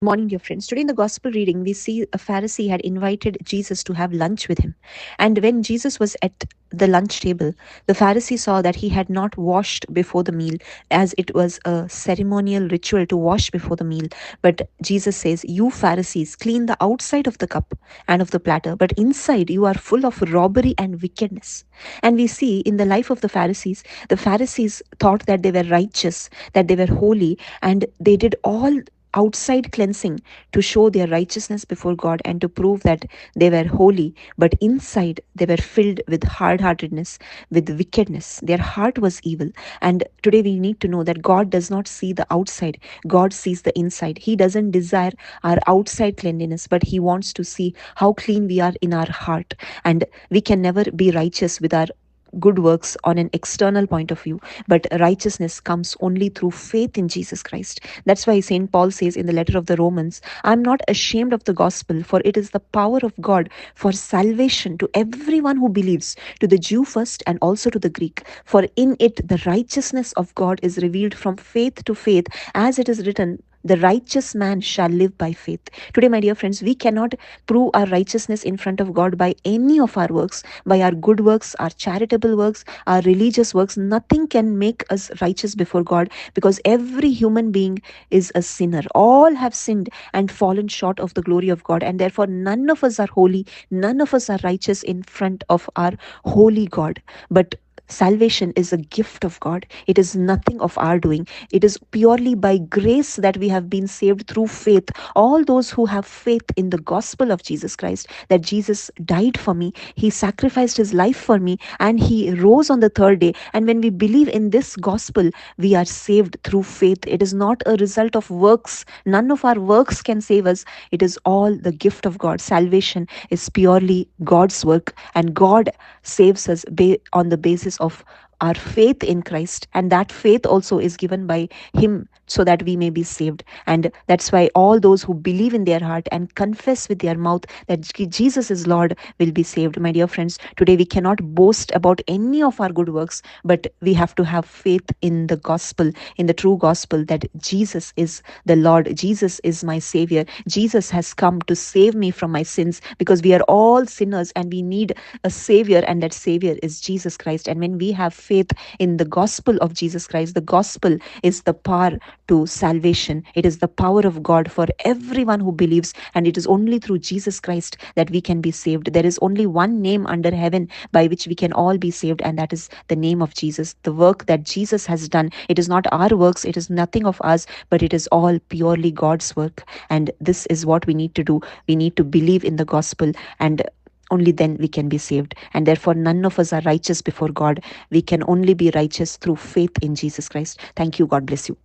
Good morning, dear friends. Today in the gospel reading, we see a Pharisee had invited Jesus to have lunch with him. And when Jesus was at the lunch table, the Pharisee saw that he had not washed before the meal, as it was a ceremonial ritual to wash before the meal. But Jesus says, "You Pharisees clean the outside of the cup and of the platter, but inside you are full of robbery and wickedness." And we see in the life of the Pharisees thought that they were righteous, that they were holy, and they did all outside cleansing to show their righteousness before God and to prove that they were holy, but inside they were filled with hard heartedness, with wickedness. Their heart was evil. And today we need to know that God does not see the outside, God sees the inside. He doesn't desire our outside cleanliness, but He wants to see how clean we are in our heart. And we can never be righteous with our good works on an external point of view, but righteousness comes only through faith in Jesus Christ. That's why St. Paul says in the letter of the Romans, "I'm not ashamed of the gospel, for it is the power of God for salvation to everyone who believes, to the Jew first and also to the Greek. For in it the righteousness of God is revealed from faith to faith, as it is written, the righteous man shall live by faith." Today, my dear friends, we cannot prove our righteousness in front of God by any of our works, by our good works, our charitable works, our religious works. Nothing can make us righteous before God, because every human being is a sinner. All have sinned and fallen short of the glory of God, and therefore none of us are holy, none of us are righteous in front of our holy God. But salvation is a gift of God. It is nothing of our doing. It is purely by grace that we have been saved through faith. All those who have faith in the gospel of Jesus Christ, that Jesus died for me, He sacrificed His life for me, and He rose on the third day. And when we believe in this gospel, we are saved through faith. It is not a result of works. None of our works can save us. It is all the gift of God. Salvation is purely God's work, and God saves us on the basis of our faith in Christ, and that faith also is given by Him so that we may be saved. And that's why all those who believe in their heart and confess with their mouth that Jesus is Lord will be saved. My dear friends, today we cannot boast about any of our good works, but we have to have faith in the gospel, in the true gospel, that Jesus is the Lord, Jesus is my Savior, Jesus has come to save me from my sins, because we are all sinners and we need a Savior, and that Savior is Jesus Christ. And when we have faith in the gospel of Jesus Christ, the gospel is the power to salvation. It is the power of God for everyone who believes, and it is only through Jesus Christ that we can be saved. There is only one name under heaven by which we can all be saved, and that is the name of Jesus. The work that Jesus has done, it is not our works, it is nothing of us, but it is all purely God's work. And this is what we need to do. We need to believe in the gospel, and only then we can be saved. And therefore none of us are righteous before God. We can only be righteous through faith in Jesus Christ. Thank you. God bless you.